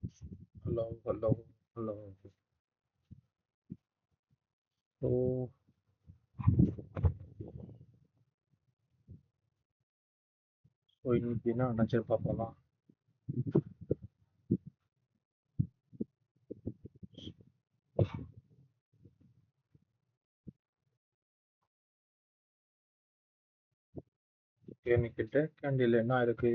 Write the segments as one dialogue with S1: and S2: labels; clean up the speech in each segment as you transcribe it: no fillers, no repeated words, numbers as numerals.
S1: Hello, hello, hello. So, இன்னைக்கு என்ன நினைச்சு பார்ப்போம்னா இன்னைக்கு டேக் கேண்டில் என்ன இருக்கு?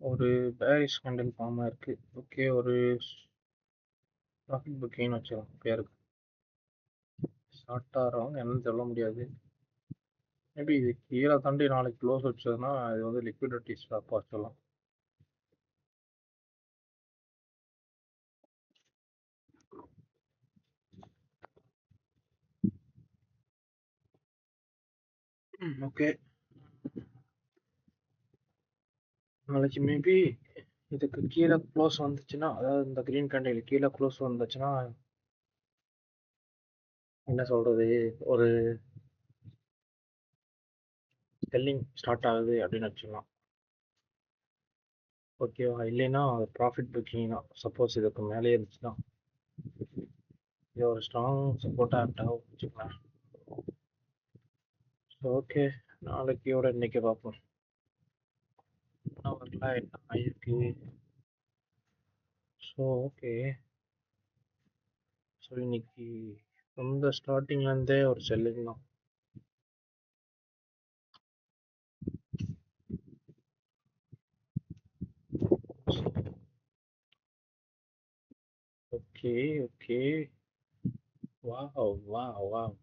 S1: ஒரு பேரிஷ் கேண்டில் ஃபார்ம் இருக்கு. ஓகே, ஒரு ப்ராஃபிட் புக்கிங்னு வச்சுக்கலாம் பேருக்கு. ஷார்ட் ஆகிறவங்க என்னன்னு சொல்ல முடியாது. மேபி இது கீழே தாண்டி நாளைக்கு க்ளோஸ் வச்சதுன்னா இது வந்து லிக்விடிட்டி ஸ்டாப் வச்சலாம். ஓகே, நாளைக்கு மேபி இதுக்கு கீழே க்ளோஸ் வந்துச்சுன்னா, அதாவது இந்த க்ரீன் கேண்டில் கீழே க்ளோஸ் வந்துச்சுன்னா என்ன சொல்றது, ஒரு செல்லிங் ஸ்டார்ட் ஆகுது அப்படின்னு வச்சுக்கலாம். ஓகேவா? இல்லைன்னா ப்ராஃபிட் புக்கிங் தான். சப்போஸ் இதுக்கு மேலே இருந்துச்சுன்னா இது ஒரு ஸ்ட்ராங் சப்போர்ட்டாக இருந்தால் வச்சுக்கலாம். ஸோ ஓகே, நாளைக்கோட இன்னைக்கு பார்ப்போம். வரல என்ன ஆயிருக்கு. ஸோ ஓகே, ஸோ இன்னைக்கு இந்த ஸ்டார்டிங்லேருந்தே ஒரு செல்லிங் தான். Okay okay, wow wow wow.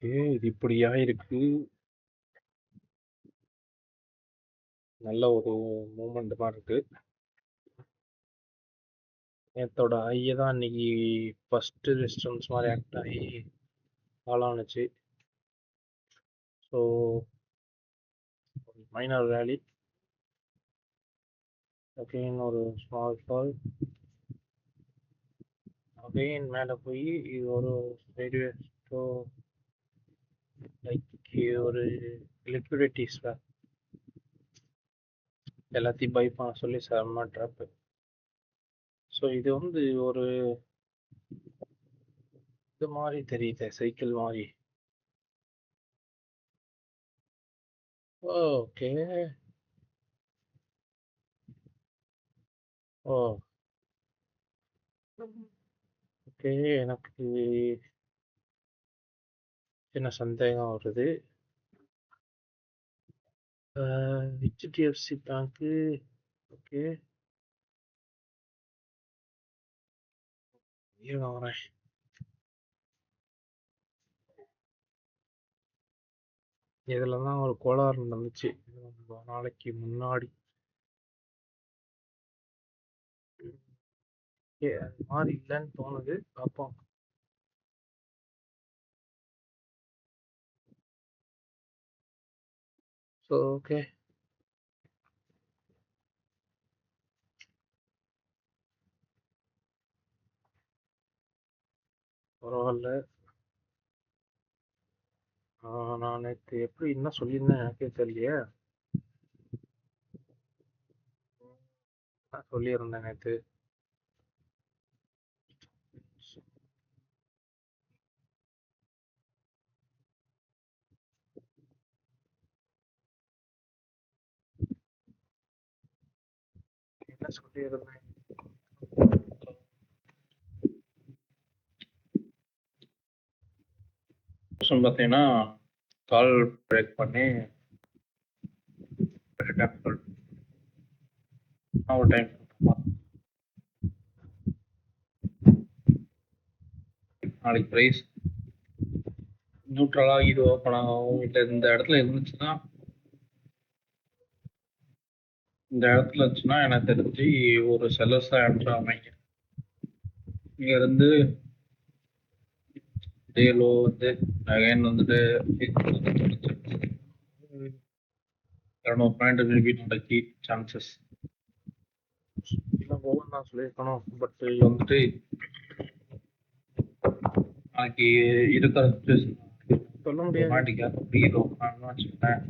S1: Okay, இது இப்படியா இருக்கு. நல்ல ஒரு மூமெண்ட் மாதிரி இருக்கு. நேற்றோட ஐயை தான் இன்னைக்கு ஃபஸ்ட்டு ரெஸ்டாரண்ட்ஸ் மாதிரி ஆக்ட் ஆகி ஃபாலோ ஆனுச்சு. ஸோ மைனர் ரேலி, அகெயின் ஒரு ஸ்மால் ஃபால், அகெயின் மேலே போய் இது ஒரு ரேடியோ. ஸோ லைக் ஒரு லிக்விடிட்டி ஸ்வாப் எல்லாத்தையும் பை பண்ண சொல்லி செம்ம ட்ராப்பு. ஸோ இது வந்து ஒரு இது மாதிரி தெரியுது, சைக்கிள் மாதிரி. ஓகே, ஓ ஓகே, எனக்கு சின்ன சந்தேகம் வருது. ஹெச்டிஎஃப்சி பேங்க்கு, ஓகே இருங்க வரேன். இதில் தான் ஒரு கோளாறு நடந்துச்சு ரொம்ப நாளைக்கு முன்னாடி. அது மாதிரி இல்லைன்னு தோணுது, பார்ப்போம். ஸோ ஓகே, பரவாயில்ல. நான் நேற்று எப்படி என்ன சொல்லியிருந்தேன் எனக்கே தெரியலையே. நான் சொல்லியிருந்தேன் நேற்று, என்ன சொல்லியிருந்தேன். பார்த்தீங்கன்னா கால் பிரேக் பண்ணி ஒரு டைம் நாளைக்கு ப்ரைஸ் நியூட்ரலாக இது ஓப்பன் ஆகும். இல்லை இந்த இடத்துல இருந்துச்சுன்னா, இந்த இடத்துல இருந்துச்சுன்னா எனக்கு தெரிஞ்சு ஒரு செல்லர்ஸ் தான் என்ட்ரு அமைங்க. இங்கே இருந்து டேலோ வந்து அகைன் வந்துட்டு 200 பாயிண்ட் மேபி நடக்கி சான்சஸ். எல்லாம் போகணும் தான் சொல்லியிருக்கணும். பட் வந்துட்டு நாளைக்கு இருக்கிற சுச்சுவேஷன் சொல்ல முடியாது. மாட்டிக்க முடியும் வச்சுக்கேன்.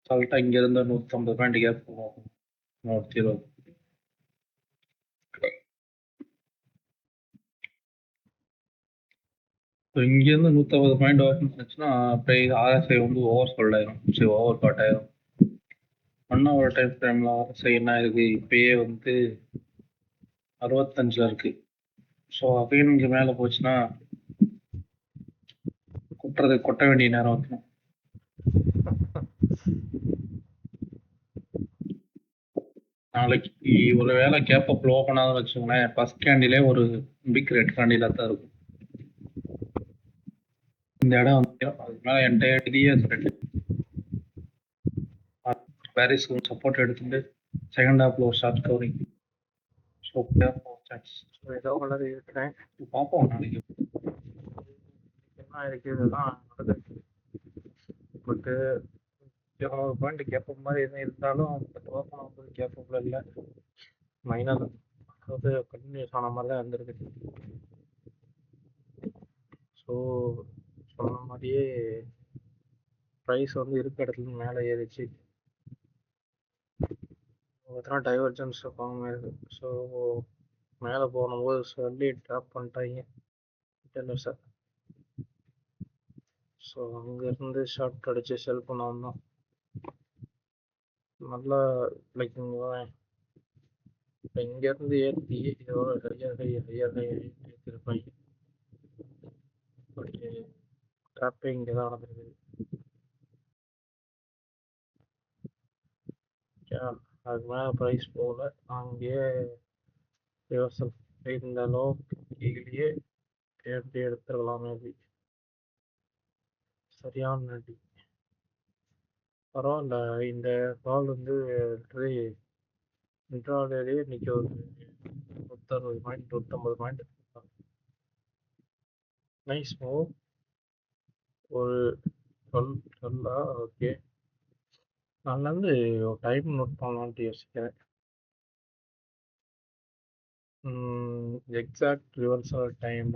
S1: சொல்லிட்டா இங்க இருந்து 150 பாயிண்ட் கேப் போவோம். 120. இங்க இருந்து 150 பாயிண்ட் வந்துச்சுன்னா RSI வந்து ஓவர் சோல்ட் ஆயிரும். சரி, ஓவர் காட் ஆயிரும். ஒன் ஹவர் டைம் ஃப்ரேம்ல RSI என்ன இருக்கு இப்பயே வந்து 65 இருக்கு. ஸோ அப்படின்னு இங்க மேல போச்சுன்னா கொட்ட வேண்டிய நேரம் வைக்கணும். நாளைக்கு ஒரு வேலை கேப் அப் ஓப்பன் ஆகுதுன்னு வச்சுக்கோங்களேன், ஃபர்ஸ்ட் கேண்டிலே ஒரு பிக் ரெட் கேண்டிலா தான் இருக்கும். இந்த இடம் வந்து அதுக்கு மேல entire years red Paris support எடுத்துட்டு செகண்ட் ஹாஃப்ல ஒரு ஷார்ட் கவரிங். ஸோ ஏதோ வளர இருக்கிறேன், பார்ப்போம் நாளைக்கு என்ன இருக்கு. இதுதான் நடந்துருக்கு. பட்டு 200 பாயிண்ட் கேப்பப் மாதிரி எதுவும் இருந்தாலும் ஓப்பன் ஆகும்போது கேப்பப்ல இல்லை, மைனர் அதாவது கண்டினியூஸ் ஆன மாதிரி தான் இருந்திருக்கு. ஸோ சொன்ன மாதிரியே ப்ரைஸ் வந்து இருக்க இடத்துல மேலே ஏறிச்சு. பார்த்தோன்னா டைவர்ஜென்ஸ் ஃபார்ம் ஆயிருக்கு. ஸோ மேலே போகும்போது சொல்லி ட்ராப் பண்ணிட்டாங்க டெல்லர்ஸை. ஸோ அங்கேருந்து ஷார்ட் அடிச்சு செல் பண்ண வந்தோம். நல்லா லைக் இங்கேருந்து ஏற்றி இதோட ஹையர் ஏற்றிருப்பாங்க. பட் ட்ராப்பே இங்கே தான் நடந்திருக்கு. அதுக்கு மேலே ப்ரைஸ் போகல, அங்கேயே ரிவர்சல் இந்த லோ கீழேயே எப்படி எடுத்துருக்கலாமே. அப்படி சரியான நடி பரவாயில்ல. இந்த கால் வந்து இன்ட்ராடேலேயே இன்னைக்கு ஒரு 160 பாயிண்ட் 150 பாயிண்ட் நைஸ் மூவ். ஒரு 12 ஓகே. நான் வந்து ஒரு டைம் நோட் பண்ணலான்ட்டு யோசிக்கிறேன். எக்ஸாக்ட் ரிவர்சல் டைம்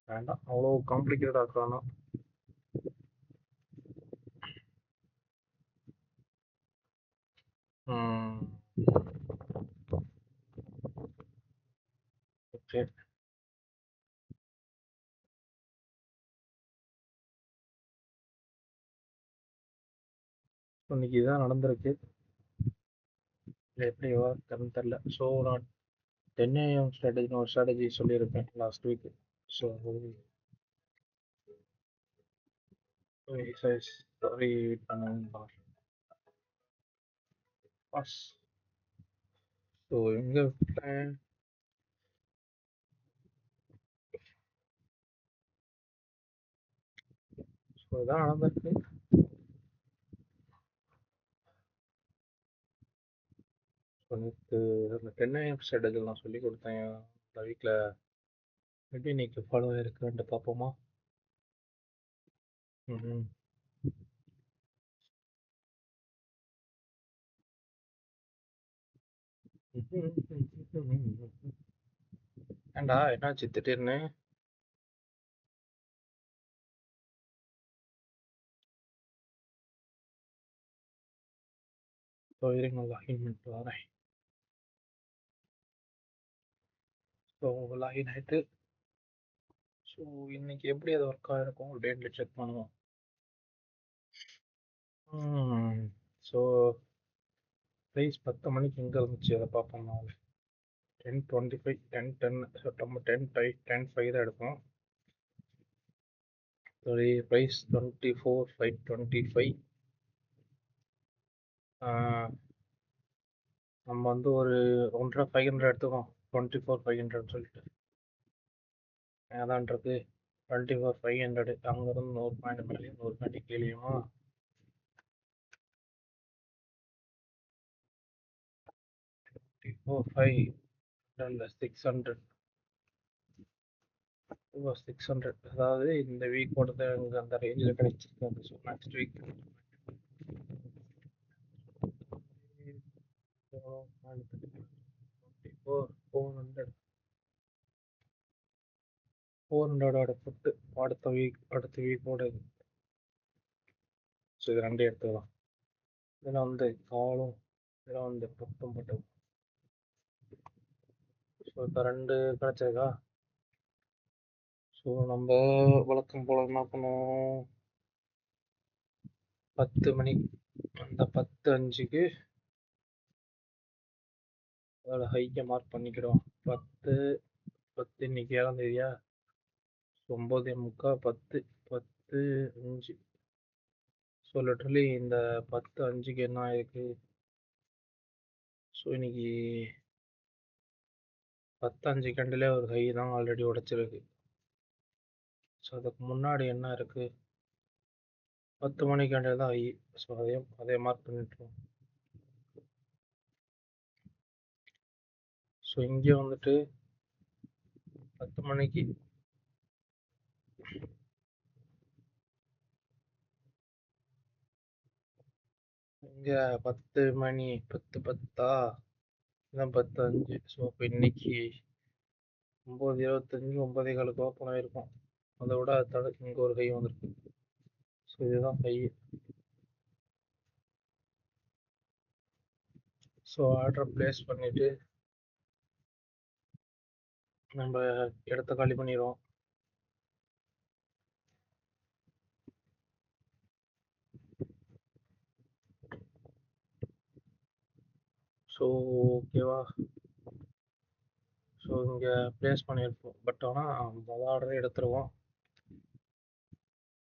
S1: வேண்டாம், அவ்வளோ காம்ப்ளிகேட்டடாக இருக்கானா. ஓகே, இன்னைக்கு இதான் நடந்திருக்கு. எப்படி வரும்னு தெரில. ஸோ நான் 10 AM ஸ்ட்ராட்டஜின்னு ஒரு ஸ்ட்ராட்டஜி சொல்லியிருப்பேன் last week. So sorry boss. So எங்கே விட்டேன்? ஸோ இதான் நடந்திருக்கு. ஸோ நேற்று அந்த 10 AM ஸ்ட்ராட்டஜி நான் சொல்லி கொடுத்தேன் இந்த வீக்கில். எப்படி இன்னைக்கு ஃபாலோ ஆயிருக்குன்ட்டு பார்ப்போமா. ஏண்டா என்னாச்சு திடீர்னு? ஸோ இருங்க லாகின் பண்ணிட்டு வரேன். ஸோ லாகின் ஆகிட்டு ஸோ இன்னைக்கு எப்படி அது ஒர்க் ஆகிருக்கும் டேட்டில் செக் பண்ணுவோம். ஸோ ப்ரைஸ் 10 மணிக்கு எங்கே இருந்துச்சு அதை பார்ப்போம். 10:25 10:10 செப்டம்பர் 10:5 தான் எடுக்கும். Sorry, price 24,525. நம்ம வந்து ஒரு 500 எடுத்துக்கோம். 24,500 சொல்லிட்டு ஏதான் இருக்கு. 24,500 அங்கேருந்து 100 பாயிண்ட் மேலேயும் 100 பாயிண்ட் கீழேயுமா. $600 அதாவது இந்த வீக்கோட அந்த ரேஞ்சில் கிடைச்சிருக்கு. ஸோ நெக்ஸ்ட் வீக் 400 புட்டு அடுத்த வீக்கோட இது. ஸோ இது ரெண்டே எடுத்துக்கலாம். இதில் வந்து காலும் இதில் வந்து புட்டும் போட்டு. ஸோ இப்போ 2 கிடச்சிருக்கா. ஸோ நம்ம வழக்கம் போல் என்ன பண்ணுவோம், 10 மணி அந்த 10:05க்கு அதோட ஹைக்கை மார்க் பண்ணிக்கிடுவோம். 10 இன்னைக்கு 7ஆம் தேதியா, 9:45 10:05. ஸோ லிட்ரலி இந்த 10:05க்கு என்ன ஆயிருக்கு. ஸோ இன்னைக்கு 10:05 கண்டிலே ஒரு ஹை தான் ஆல்ரெடி உடைச்சிருக்கு. ஸோ அதுக்கு முன்னாடி என்ன இருக்கு, 10 மணி கேண்டில் தான் ஹை. ஸோ அதே மார்க் பண்ணிட்டுருவோம். ஸோ இங்கே வந்துட்டு 10 மணிக்கு இங்கே 10 மணி 10:10 இதான் 10:05. ஸோ இப்போ இன்னைக்கு 9:25 9:15 ஓப்பன் ஆகிருக்கும். அதை விட இங்கே ஒரு ஹை வந்திருக்கு. ஸோ இதுதான் ஹை. ஸோ ஆர்டர் பிளேஸ் பண்ணிவிட்டு நம்ம இடத்த காலி பண்ணிடுவோம். ஸோ ஓகேவா. ஸோ இங்கே ப்ளேஸ் பண்ணியிருப்போம். பட் ஆனால் மொதல் ஆர்டரே எடுத்துருவோம்.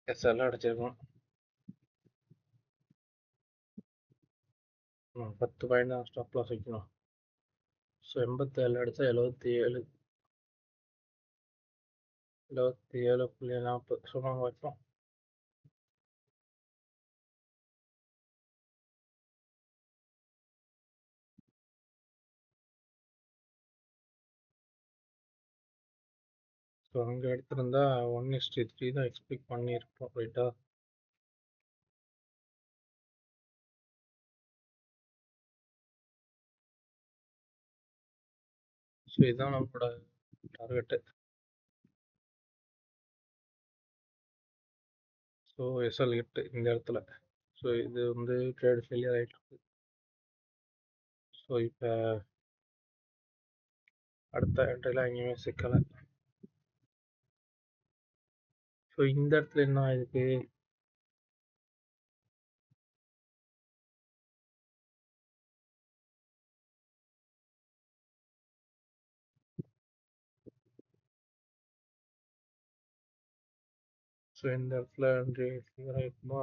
S1: எஸ்எல்லாம் அடிச்சிருக்கோம். 10 பாயிண்ட் தான் ஸ்டாப் லாஸ் வைக்கணும். ஸோ 87 அடித்தா 77.40 ஸோ நாங்கள் வைப்போம். ஸோ அங்கே எடுத்திருந்தா 1:3 தான் எக்ஸ்பெக்ட் பண்ணியிருப்போம். ரைட்டா. ஸோ இதுதான் நம்மளோட டார்கெட்டு. ஸோ எஸ்எல் ஹிட் இந்த இடத்துல. ஸோ இது வந்து ட்ரேட் ஃபெயிலியர் ஆகிட்டு. ஸோ இப்போ அடுத்த என்ட்ரிலாம் எங்கேயுமே சிக்கலை. ஸோ இந்த இடத்துல என்ன ஆயிருக்கு, ஸோ இந்த இடத்துல ஃபிகர் ஆகிருக்குமா,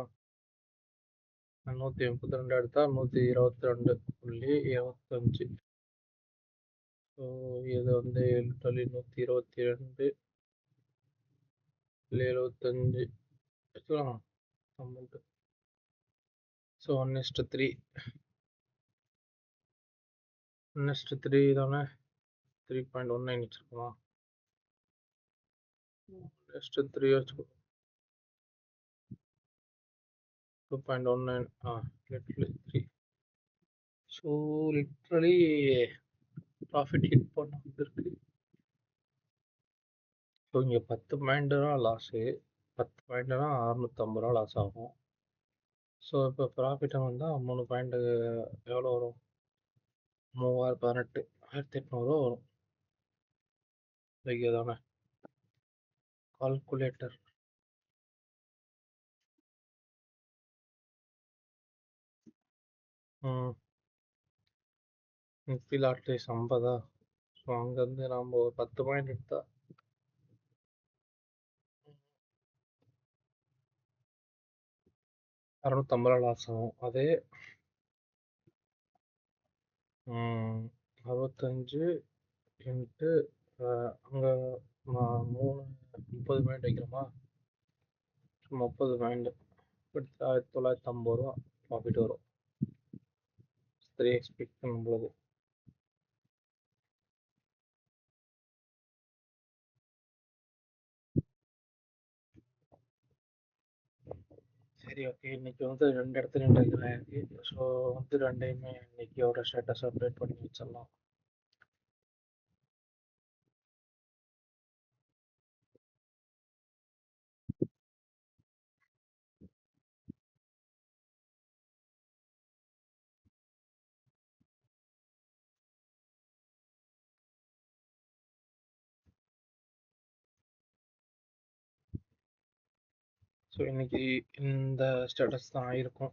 S1: 182 எடுத்தா 122.25. ஸோ இது வந்து லிட்டரலி 122.75 வச்சுக்கலாம் அமௌண்ட்டு. ஸோ 1:3 1:3 தானே, 3.19 வச்சுருக்கலாம். 1:3 வச்சுக்கோ, 2.19 literally 3. So literally profit hit பண்ண வந்துருக்கு. ஸோ இங்கே 10 பாயிண்ட் தான் லாஸு. 10 பாயிண்ட்னா 650 லாஸ் ஆகும். ஸோ இப்போ ப்ராஃபிட்டை வந்தால் 3 பாயிண்ட்டு எவ்வளோ வரும், 3018 1800 வரும். இங்கே தானே calculator. Nifty lot size 50. So அங்கேருந்து நம்ம ஒரு 10 பாயிண்ட் எடுத்தால் 650 லாஸ் ஆகும். அதே 65 இன்ட்டு அங்கே 30 பாயிண்ட் வைக்கிறோமா, 30 பாயிண்ட் 1950 ரூபா ப்ராஃபிட் வரும். 3x நம்மளுக்கு. சரி ஓகே. இன்னைக்கு வந்து 2 இடத்துலயும் ட்ரைவர் ஆயிருக்கு. ஸோ வந்து 2யுமே இன்னைக்கியோட ஸ்டேட்டஸ் அப்டேட் பண்ணி வச்சிடலாம். ஸோ இன்னைக்கு இந்த ஸ்டேட்டஸ் தான் ஆயிருக்கும்.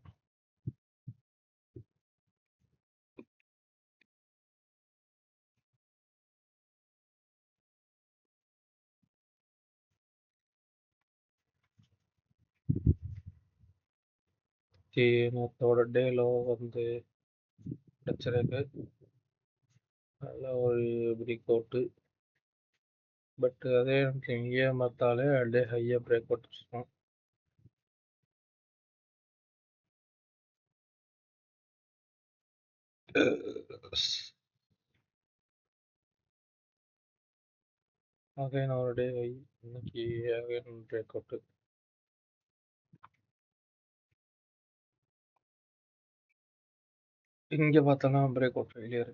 S1: நேற்றோட டேலோ வந்து டச்சிருக்கு. நல்ல ஒரு பிரேக் அவுட்டு. பட் அதே நேரத்தில் இங்கேயே பார்த்தாலே டே ஹையாக பிரேக் அவுட் வச்சுருக்கோம். அகைன் ஒரு டே ஹை. இன்னைக்கு அகைன் பிரேக் அவுட்டு. இங்கே பார்த்தோன்னா பிரேக் அவுட் ஃபெயிலியர்.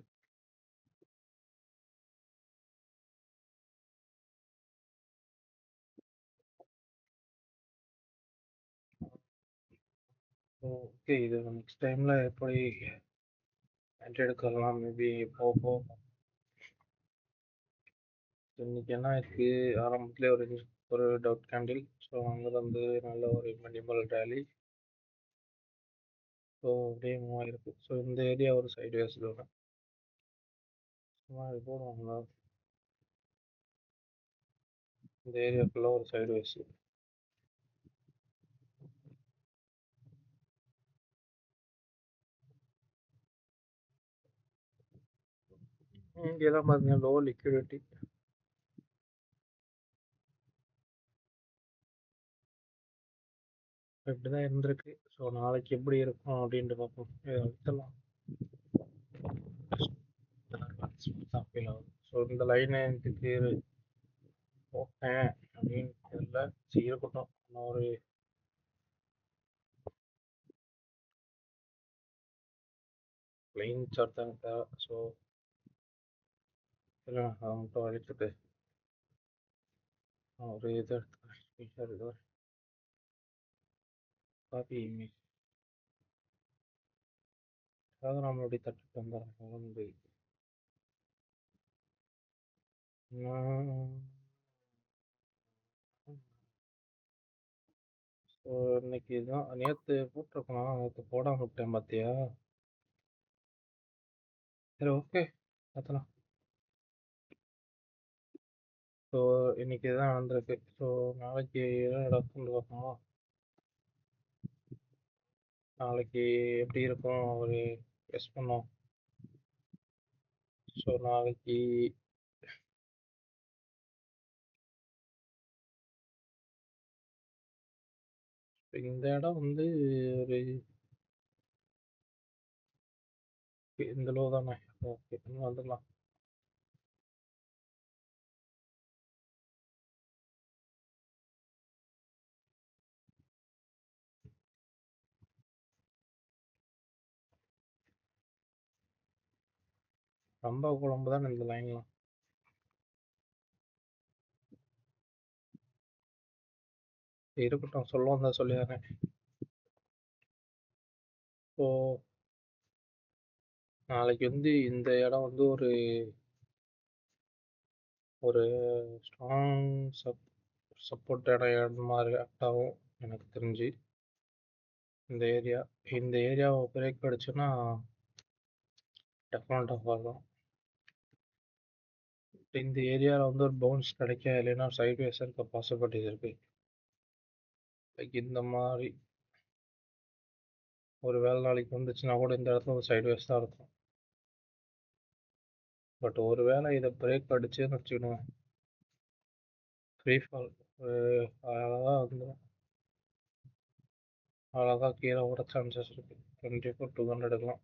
S1: ஓகே, இது நெக்ஸ்ட் டைமில் எப்படி என்ட்ரி எடுக்கலாம் மேபி போக போக. இன்னைக்கு என்ன ஆயிருக்கு, ஆரம்பத்துலேயே ஒரு டவுட் கேண்டில். ஸோ அங்கே வந்து நல்ல ஒரு மினிமல் ரேலி. ஸோ அப்படியே மூவ் ஆகிருக்கு. ஸோ இந்த ஏரியா ஒரு சைடு வேஸ் வரும். சும்மா இது போடுவாங்க. இந்த ஏரியாக்குள்ள ஒரு சைடு வேஸ். இங்கெல்லாம் பார்த்தீங்கன்னா லோ லிக்விடிட்டி. இப்படி தான் இருந்திருக்கு. ஸோ நாளைக்கு எப்படி இருக்கும் அப்படின்ட்டு பார்ப்போம். இதை வச்சலாம். ஸோ இந்த லைனை இதுக்கு போட்டேன் அப்படின்னு தெரியல. சரி இருக்கட்டும். நான் ஒரு பிளெயின் சார்ட் தான் தேவை. ஸோ இல்லை அதை மட்டும் அழிச்சிட்டு ஒரு இது எடுத்துக்கிறேன். காப்பி இமேஜ் அதாவது நம்மளுடைய தட்டுட்டு வந்துடுறோம் வந்து. ஸோ இன்னைக்கு தான் நேற்று போட்டிருக்கணும். நேற்று போடாம விட்டேன் பார்த்தியா? சரி ஓகே, பார்த்தலாம். ஸோ இன்னைக்கு தான் நடந்திருக்கு. ஸோ நாளைக்கு என்ன நடக்கும்னு பார்ப்போமா? நாளைக்கு எப்படி இருக்கும் ஒரு கெஸ் பண்ணோம். ஸோ நாளைக்கு இந்த இடம் வந்து ஒரு இந்த லோ தானே. ஓகே, இன்னும் வந்துடலாம். ரொம்ப குழம்பு தான் இந்த லைன்லாம். இருக்கட்டும், சொல்லுவோம் தான் சொல்லிடுறேன். ஸோ நாளைக்கு வந்து இந்த இடம் வந்து ஒரு ஒரு ஸ்ட்ராங் சப்போர்ட்டடான இடமா ஆக்ட் ஆகும் எனக்கு தெரிஞ்சு. இந்த ஏரியாவை பிரேக் அடிச்சுன்னா டெஃபினட்டாக வரும். இந்த ஏரியாவில் வந்து ஒரு பவுன்ஸ் கிடைக்க, இல்லைன்னா சைட் வேஸ் இருக்க பாசிபிலிட்டிஸ் இருக்கு. லைக் இந்த மாதிரி ஒரு வேலை நாளைக்கு வந்துச்சுன்னா கூட இந்த இடத்துல ஒரு சைட் வேஸ் தான் இருக்கும். பட் ஒரு வேளை இதை பிரேக் அடிச்சுன்னு வச்சுக்கணும், ஃப்ரீ ஃபால் அழகாக வந்து அழகாக கீழே ஓட சான்சஸ் இருக்கு. 24,200 எடுக்கலாம்.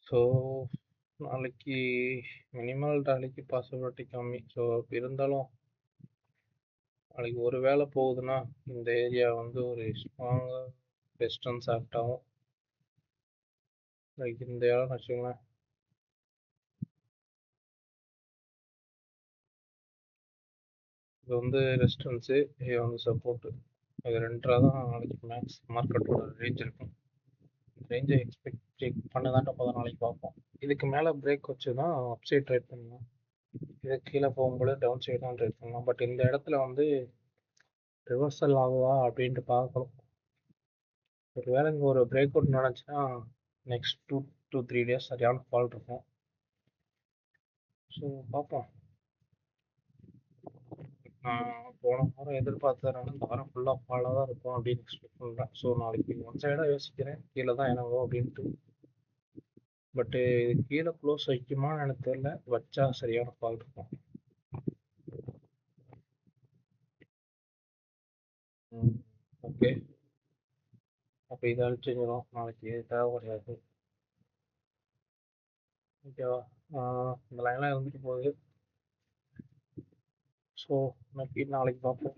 S1: ஸோ நாளைக்கு மினிமல் ரேலிக்கு பாசிபிலிட்டி கம்மி. ஸோ இருந்தாலும் நாளைக்கு ஒரு வேளை போகுதுன்னா இந்த ஏரியா வந்து ஒரு ஸ்ட்ராங்காக ரெஸ்டன்ஸ் ஆக்ட் ஆகும். லைக் இந்த இடம் வச்சுக்கோங்களேன். இது வந்து ரெஸ்டன்ஸு, இது வந்து சப்போர்ட்டு. இது ரெண்டராக தான் நாளைக்கு மேக்ஸ் மார்க்கெட்டோட ரேஞ்ச் இருக்கும். ரேஞ்சை செக் பண்ண தான் நம்ம நாளைக்கு பார்ப்போம். இதுக்கு மேலே பிரேக் வச்சு தான் அப்சைட் ட்ரேட் பண்ணலாம். இது கீழே போகும்போது டவுன் சைடு தான் ட்ரேட் பண்ணலாம். பட் இந்த இடத்துல வந்து ரிவர்சல் ஆகுதா அப்படின்ட்டு பார்க்கணும். ஒரு வேளை இங்கே ஒரு பிரேக் அவுட் நடந்துச்சுன்னா நெக்ஸ்ட் 2 to 3 days சரியான ஃபால் இருக்கும். ஸோ பார்ப்போம். நான் போன வாரம் எதிர்பார்த்ததுனால இந்த வாரம் ஃபுல்லாக ஃபாலாக தான் இருக்கும் அப்படின்னு எக்ஸ்பெக்ட் பண்ணுறேன். ஸோ நாளைக்கு ஒன் சைடாக யோசிக்கிறேன் கீழே தான் என்னவோ அப்படின்ட்டு. பட்டு இது கீழே க்ளோஸ் வைக்குமான்னு எனக்கு தெரியல. வச்சா சரியான ஃபால் இருக்கும். ஓகே, அப்போ இதை அழிச்சிக்கிறோம். நாளைக்கு தேவை கிடையாது. ஓகேவா? இந்த லைன்லாம் இருந்துட்டு போகுது. ஸோ நாளைக்கு பார்ப்போம்.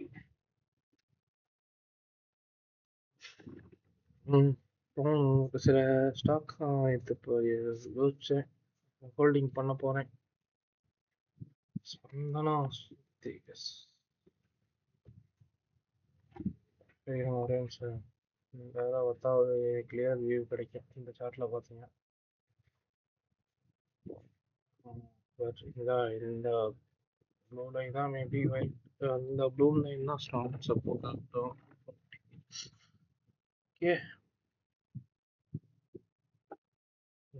S1: அப்புறம் ஒரு சில ஸ்டாக் எடுத்து இப்போ யோசிச்சேன், ஹோல்டிங் பண்ண போகிறேன். ஸ்பந்தனா ஸ்டேட்டஸ் ஒரே நிமிஷம். வேறு பார்த்தா ஒரு கிளியர் வியூ கிடைக்கும் இந்த சார்ட்டில் பார்த்தீங்க. இந்த ப்ளூ லைன் தான் மேபி ஒயிட். இந்த ப்ளூ லைன் தான் ஸ்ட்ராங் சப்போர்ட் ஆகட்டும். ஓகே,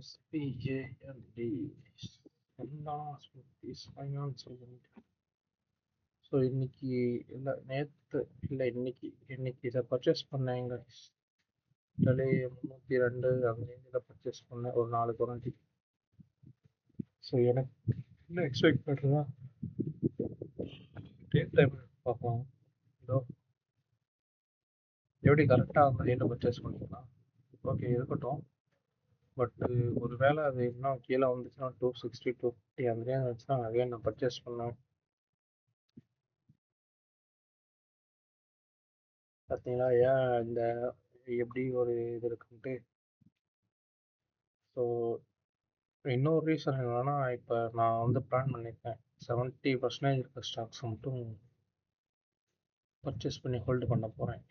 S1: SPJLD ஸ்பந்தனா ஸ்மித்திஸ் ஃபைனான்ஸ். ஸோ இன்னைக்கு இல்லை நேற்று இல்லை இன்னைக்கு இதை பர்ச்சேஸ் பண்ணேங்க. டெலி 302 அந்த இதில் பர்ச்சேஸ் பண்ணேன் ஒரு 4 குவான்டிட்டி. ஸோ எனக்கு என்ன எக்ஸ்பெக்ட் பண்ணுறதா டேட் டைம் பார்க்கலாம். இதோ எப்படி கரெக்டாக அந்த ரேட்டை பர்ச்சேஸ் பண்ணிக்கலாம். ஓகே இருக்கட்டும். பட்டு ஒரு வேளை அது இன்னும் கீழே வந்துச்சுன்னா 260 250 அந்த ரேஞ்ச் வந்துச்சுன்னா அகைன் நான் பர்ச்சேஸ் பண்ணேன். பார்த்தீங்களா ஏன் இந்த எப்படி ஒரு இது இருக்குன்ட்டு. ஸோ இன்னொரு ரீசன் என்னன்னா, இப்போ நான் வந்து பிளான் பண்ணியிருக்கேன் 70% இருக்க ஸ்டாக்ஸ் மட்டும் பர்ச்சேஸ் பண்ணி ஹோல்டு பண்ண போகிறேன்.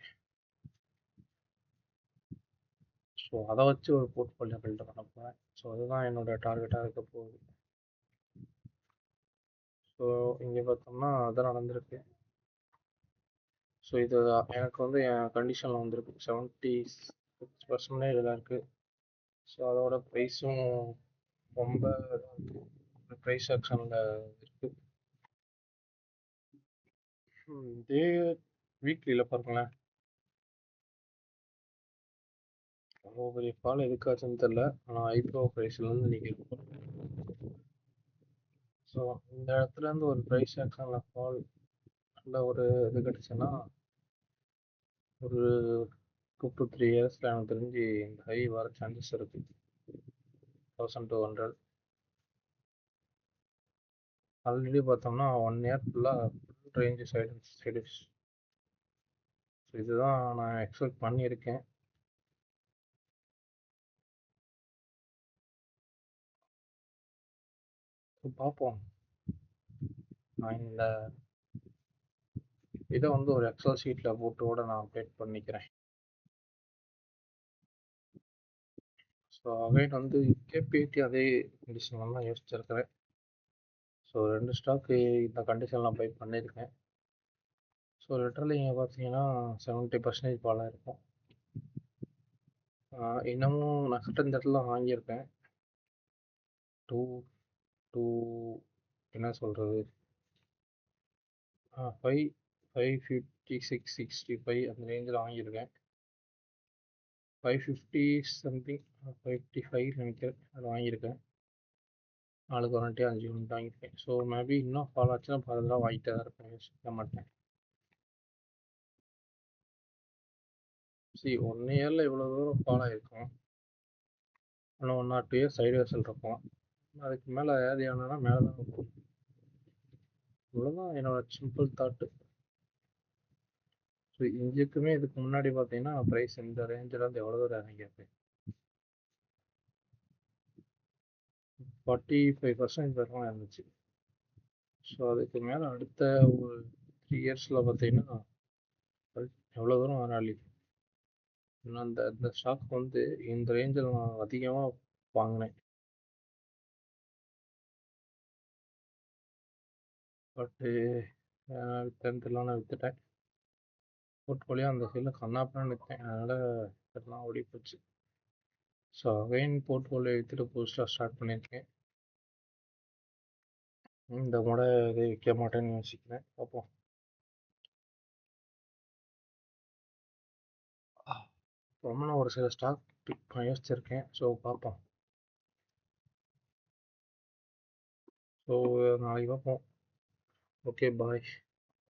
S1: ஸோ அதை வச்சு ஒரு போர்ட்ஃபோலியோ பில்ட் பண்ண போகிறேன். ஸோ அதுதான் என்னோட டார்கெட்டாக இருக்க போகுது. ஸோ இங்கே பார்த்தோம்னா அதான் நடந்திருக்கு. ஸோ இது எனக்கு வந்து என் கண்டிஷனில் வந்திருக்கு 76% இதில் இருக்குது. ஸோ அதோட ப்ரைஸும் ரொம்ப ப்ரைஸ் ஆக்ஷனில் இருக்குது. இதே வீக்லியில் பாருங்களேன், அவ்வளோ பெரிய ஃபால் எதுக்காச்சுன்னு தெரில. ஆனால் ஐப்ரோ ப்ரைஸ்லேருந்து நீங்கள் ஸோ இந்த இடத்துலேருந்து ஒரு ப்ரைஸ் ஆக்ஷனில் ஃபால் நல்ல ஒரு இது கிடச்சுன்னா ஒரு 2 to 3 இயர்ஸில் எனக்கு தெரிஞ்சு இந்த ஹை வர சான்சஸ் இருக்குது. 1200 ஆல்ரெடி பார்த்தோம்னா 1 இயர் ஃபுல்லாக ஃபுல் ரேஞ்சு சைடு. ஸோ இதுதான் நான் எக்ஸ்பெக்ட் பண்ணியிருக்கேன். பார்ப்போம். நான் இந்த இதை வந்து ஒரு எக்ஸல் ஷீட்டில் போட்டு நான் அப்டேட் பண்ணிக்கிறேன். ஸோ அகைன் வந்து கேபிஐடி அதே கண்டிஷனில் தான் யோசிச்சிருக்கிறேன். ஸோ 2 ஸ்டாக்கு இந்த கண்டிஷன்லாம் பை பண்ணியிருக்கேன். ஸோ லிட்டரலி இங்கே பார்த்தீங்கன்னா 70% ஃபாலாக இருக்கும். இன்னமும் நான் கரெக்டாக இந்த இடத்துல வாங்கியிருக்கேன். டூ டூ என்ன சொல்கிறது, 556 65 அந்த ரேஞ்சில் வாங்கியிருக்கேன். 550 சம்திங் 555 நினைக்கிறேன் அது வாங்கியிருக்கேன். 4 குவாரண்ட்டி 5 யூனிட் வாங்கியிருக்கேன். ஸோ மேபி இன்னும் ஃபாலோ ஆச்சுன்னா அதெல்லாம் வாங்கிட்டே தான் இருப்பேன், யோசிக்க மாட்டேன். சரி 1 இயரில் இவ்வளோ தூரம் ஃபாலோ ஆகிருக்கும். இன்னும் 1 or 2 இயர்ஸ் சைடு வேர்சல் இருக்கும். அதுக்கு மேலே ஏறி ஆனா மேலே தான் இருக்கும். இவ்வளோதான் என்னோட சிம்பிள் தாட்டு. இன்ஜுக்குமே இதுக்கு முன்னாடி பார்த்தீங்கன்னா ப்ரைஸ் இந்த ரேஞ்சில் வந்து எவ்வளோ தூரம் இறங்கியிருக்கு. 45% வரைக்கும் இருந்துச்சு. ஸோ அதுக்கு மேலே அடுத்த ஒரு 3 இயர்ஸில் பார்த்தீங்கன்னா எவ்வளோ தூரம் வராளி. நான் இந்த ஸ்டாக் வந்து இந்த ரேஞ்சில் நான் அதிகமாக வாங்கினேன். பட்டு வித்தேன் நான் வித்துட்டேன். போர்ட்ஃபோலியோ அந்த சைடில் கண்ணாப்பின்னு விற்றேன். அதனால் எல்லாம் ஓடி போச்சு. ஸோ அகைன் போர்ட்ஃபோலியோ விற்றுட்டு புதுசாக ஸ்டார்ட் பண்ணியிருக்கேன். இந்த முறை இதை விற்க மாட்டேன்னு யோசிக்கிறேன். பார்ப்போம். ரொம்ப நான் ஒரு சில ஸ்டாக் யோசிச்சிருக்கேன். ஸோ பார்ப்போம். ஸோ நாளைக்கு பார்ப்போம். Okay bye.